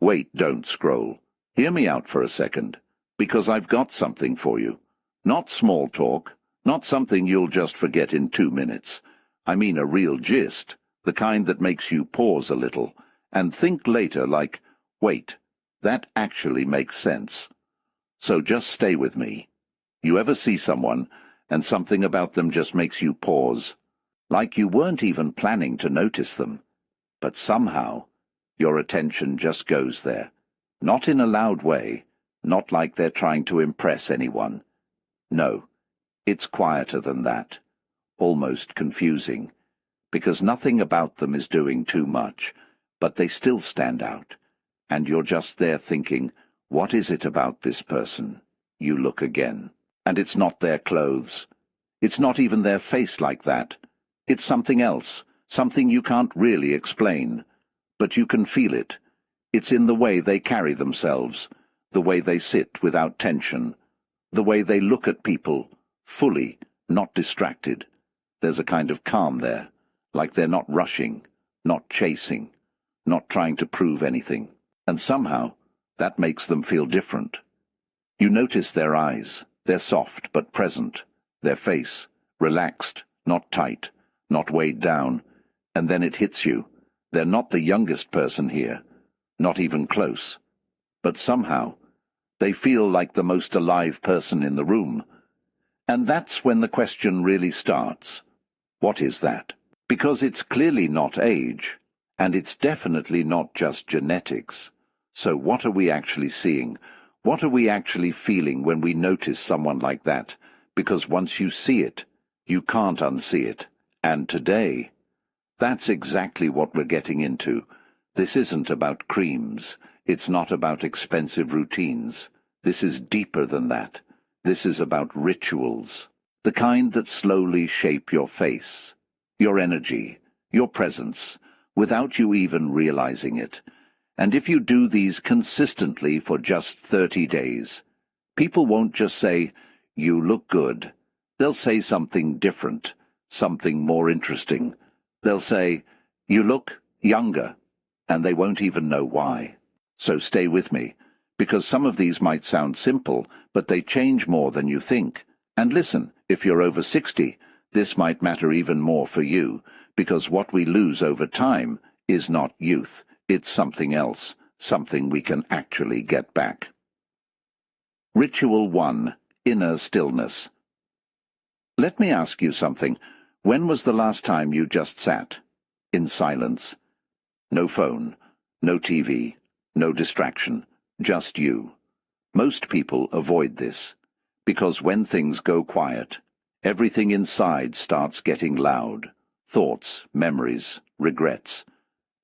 Wait, don't scroll. Hear me out for a second, because I've got something for you. Not small talk, not something you'll just forget in 2 minutes. I mean a real gist, the kind that makes you pause a little and think later like, wait, that actually makes sense. So just stay with me. You ever see someone, and something about them just makes you pause, like you weren't even planning to notice them, but somehow your attention just goes there, not in a loud way, not like they're trying to impress anyone. No, it's quieter than that, almost confusing, because nothing about them is doing too much, but they still stand out, and you're just there thinking, what is it about this person? You look again, and it's not their clothes. It's not even their face like that. It's something else, something you can't really explain, but you can feel it. It's in the way they carry themselves, the way they sit without tension, the way they look at people, fully, not distracted. There's a kind of calm there, like they're not rushing, not chasing, not trying to prove anything. And somehow, that makes them feel different. You notice their eyes, they're soft but present, their face, relaxed, not tight, not weighed down, and then it hits you. They're not the youngest person here, not even close. But somehow, they feel like the most alive person in the room. And that's when the question really starts. What is that? Because it's clearly not age, and it's definitely not just genetics. So what are we actually seeing? What are we actually feeling when we notice someone like that? Because once you see it, you can't unsee it. And today, that's exactly what we're getting into. This isn't about creams. It's not about expensive routines. This is deeper than that. This is about rituals. The kind that slowly shape your face, your energy, your presence, without you even realizing it. And if you do these consistently for just 30 days, people won't just say, "You look good." They'll say something different, something more interesting. They'll say, "You look younger," and they won't even know why. So stay with me, because some of these might sound simple, but they change more than you think. And listen, if you're over 60, this might matter even more for you, because what we lose over time is not youth. It's something else, something we can actually get back. Ritual 1. Inner stillness. Let me ask you something. When was the last time you just sat? In silence. No phone, no TV, no distraction, just you. Most people avoid this, because when things go quiet, everything inside starts getting loud. Thoughts, memories, regrets.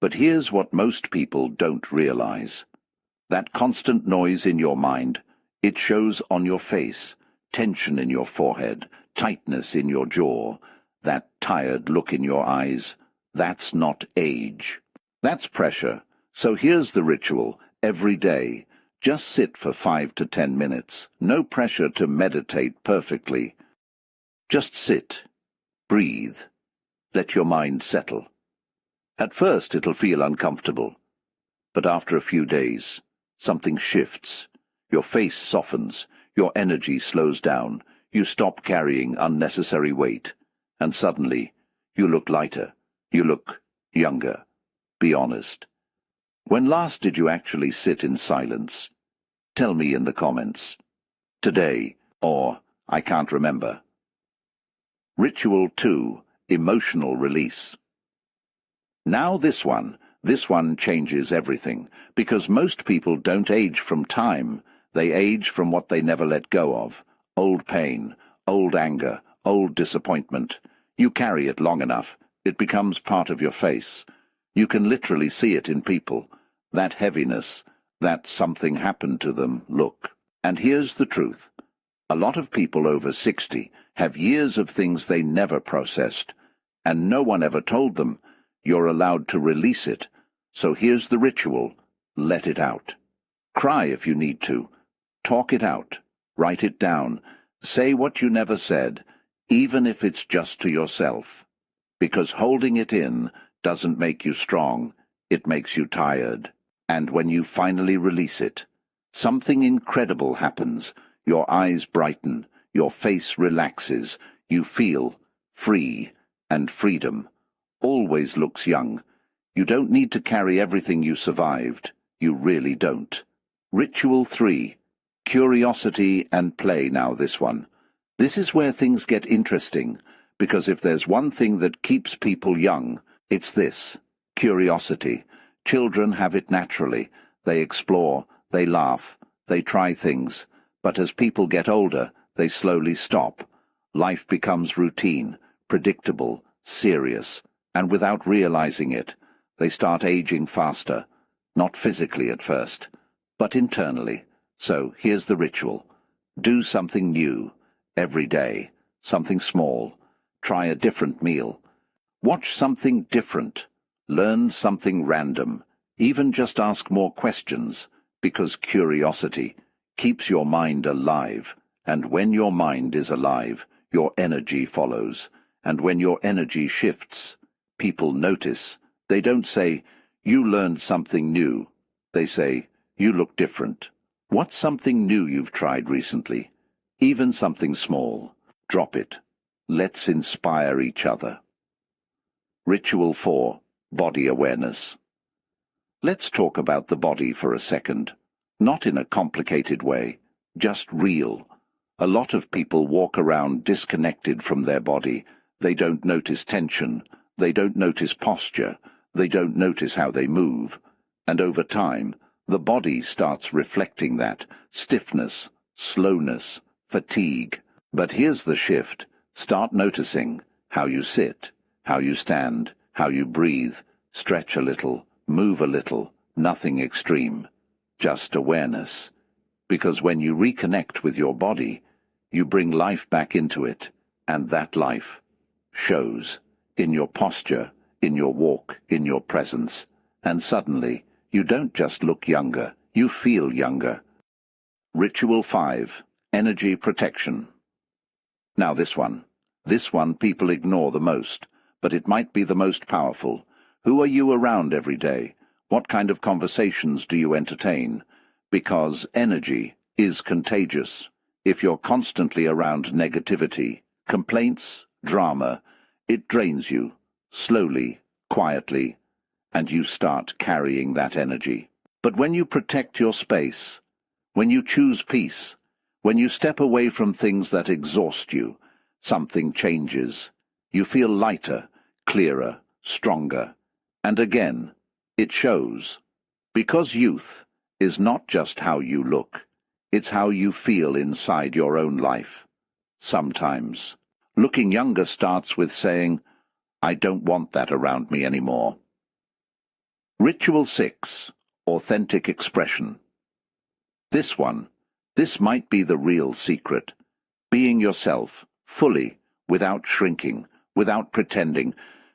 But here's what most people don't realize. That constant noise in your mind, it shows on your face, tension in your forehead, tightness in your jaw, that tired look in your eyes. That's not age. That's pressure. So here's the ritual. Every day, just sit for 5 to 10 minutes. No pressure to meditate perfectly. Just sit. Breathe. Let your mind settle. At first it'll feel uncomfortable, but after a few days, something shifts. Your face softens, your energy slows down, you stop carrying unnecessary weight, and suddenly you look lighter, you look younger. Be honest. When last did you actually sit in silence? Tell me in the comments. Today, or I can't remember. Ritual 2. Emotional release. Now this one changes everything, because most people don't age from time, they age from what they never let go of. Old pain, old anger, old disappointment. You carry it long enough, it becomes part of your face. You can literally see it in people, that heaviness, that something happened to them look. And here's the truth. A lot of people over 60 have years of things they never processed, and no one ever told them. You're allowed to release it. So here's the ritual. Let it out. Cry if you need to. Talk it out. Write it down. Say what you never said, even if it's just to yourself. Because holding it in doesn't make you strong. It makes you tired. And when you finally release it, something incredible happens. Your eyes brighten, your face relaxes, you feel free, and freedom always looks young. You don't need to carry everything you survived. You really don't. Ritual 3. Curiosity and play. Now this one. This is where things get interesting, because if there's one thing that keeps people young, it's this: curiosity. Children have it naturally. They explore, they laugh, they try things. But as people get older, they slowly stop. Life becomes routine, predictable, serious, and without realizing it, they start aging faster. Not physically at first, but internally. So here's the ritual. Do something new every day, something small. Try a different meal. Watch something different. Learn something random. Even just ask more questions, because curiosity keeps your mind alive. And when your mind is alive, your energy follows. And when your energy shifts, people notice. They don't say, "You learned something new." They say, "You look different." What's something new you've tried recently? Even something small. Drop it. Let's inspire each other. Ritual 4. Body awareness. Let's talk about the body for a second. Not in a complicated way, just real. A lot of people walk around disconnected from their body. They don't notice tension. They don't notice posture. They don't notice how they move. And over time, the body starts reflecting that: stiffness, slowness, fatigue. But here's the shift. Start noticing how you sit, how you stand, how you breathe. Stretch a little, move a little, nothing extreme. Just awareness. Because when you reconnect with your body, you bring life back into it, and that life shows in your posture, in your walk, in your presence. And suddenly, you don't just look younger, you feel younger. Ritual 5. Energy protection. Now this one people ignore the most, but it might be the most powerful. Who are you around every day? What kind of conversations do you entertain? Because energy is contagious. If you're constantly around negativity, complaints, drama, it drains you, slowly, quietly, and you start carrying that energy. But when you protect your space, when you choose peace, when you step away from things that exhaust you, something changes. You feel lighter, clearer, stronger. And again, it shows. Because youth is not just how you look, it's how you feel inside your own life. Sometimes, looking younger starts with saying, "I don't want that around me anymore." Ritual 6. Authentic expression. This might be the real secret. Being yourself, fully, without shrinking, without pretending,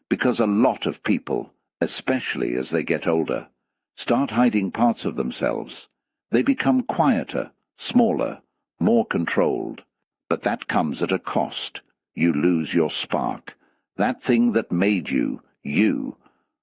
because a lot of people, especially as they get older, start hiding parts of themselves. They become quieter, smaller, more controlled. But that comes at a cost. You lose your spark, that thing that made you, you.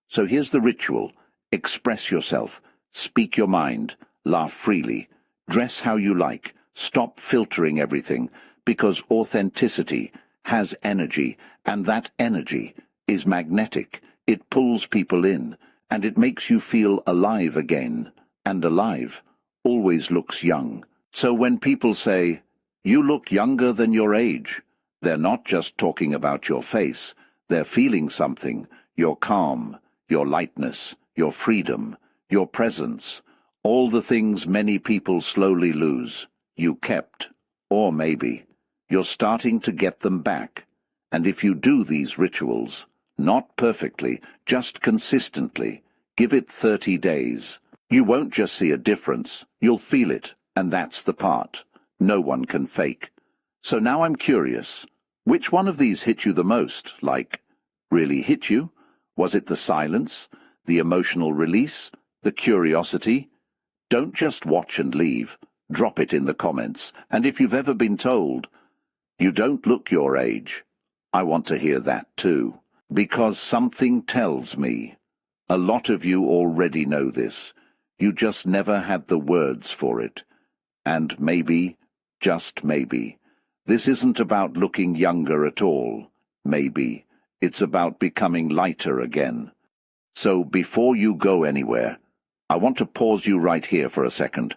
So here's the ritual. Express yourself, speak your mind, laugh freely, dress how you like, stop filtering everything, because authenticity has energy, and that energy is magnetic. It pulls people in, and it makes you feel alive again. And alive always looks young. So when people say, "You look younger than your age," they're not just talking about your face. They're feeling something: your calm, your lightness, your freedom, your presence, all the things many people slowly lose. You kept, or maybe you're starting to get them back. And if you do these rituals, not perfectly, just consistently, give it 30 days, you won't just see a difference, you'll feel it, and that's the part no one can fake. So now I'm curious, which one of these hit you the most? Like, really hit you? Was it the silence, the emotional release, the curiosity? Don't just watch and leave. Drop it in the comments. And if you've ever been told, "You don't look your age," I want to hear that too. Because something tells me a lot of you already know this. You just never had the words for it. And maybe, just maybe, this isn't about looking younger at all. Maybe it's about becoming lighter again. So before you go anywhere, I want to pause you right here for a second.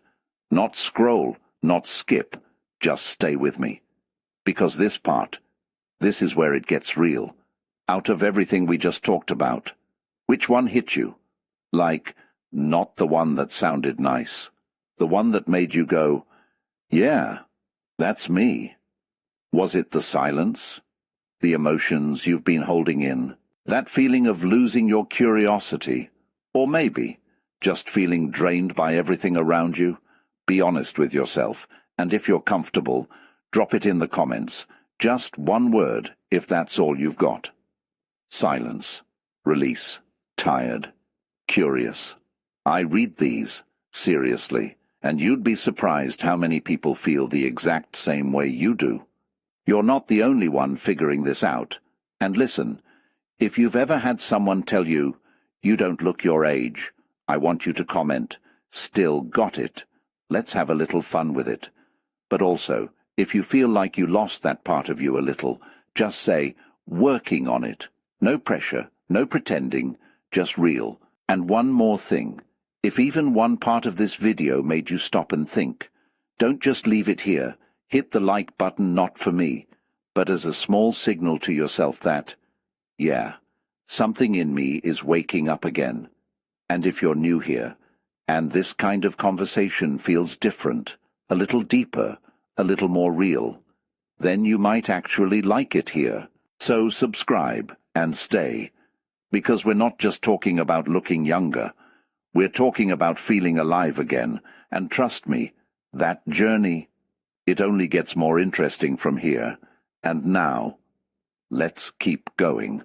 Not scroll, not skip, just stay with me. Because this part, this is where it gets real. Out of everything we just talked about, which one hit you? Like, not the one that sounded nice. The one that made you go, yeah, that's me. Was it the silence? The emotions you've been holding in? That feeling of losing your curiosity? Or maybe just feeling drained by everything around you? Be honest with yourself, and if you're comfortable, drop it in the comments. Just one word, if that's all you've got. Silence. Release. Tired. Curious. I read these, seriously, and you'd be surprised how many people feel the exact same way you do. You're not the only one figuring this out. And listen, if you've ever had someone tell you, you don't look your age, I want you to comment, still got it. Let's have a little fun with it. But also, if you feel like you lost that part of you a little, just say, working on it. No pressure, no pretending, just real. And one more thing. If even one part of this video made you stop and think, don't just leave it here. Hit the like button not for me, but as a small signal to yourself that, yeah, something in me is waking up again. And if you're new here, and this kind of conversation feels different, a little deeper, a little more real, then you might actually like it here. So subscribe and stay, because we're not just talking about looking younger, we're talking about feeling alive again, and trust me, that journey, it only gets more interesting from here. And now, let's keep going.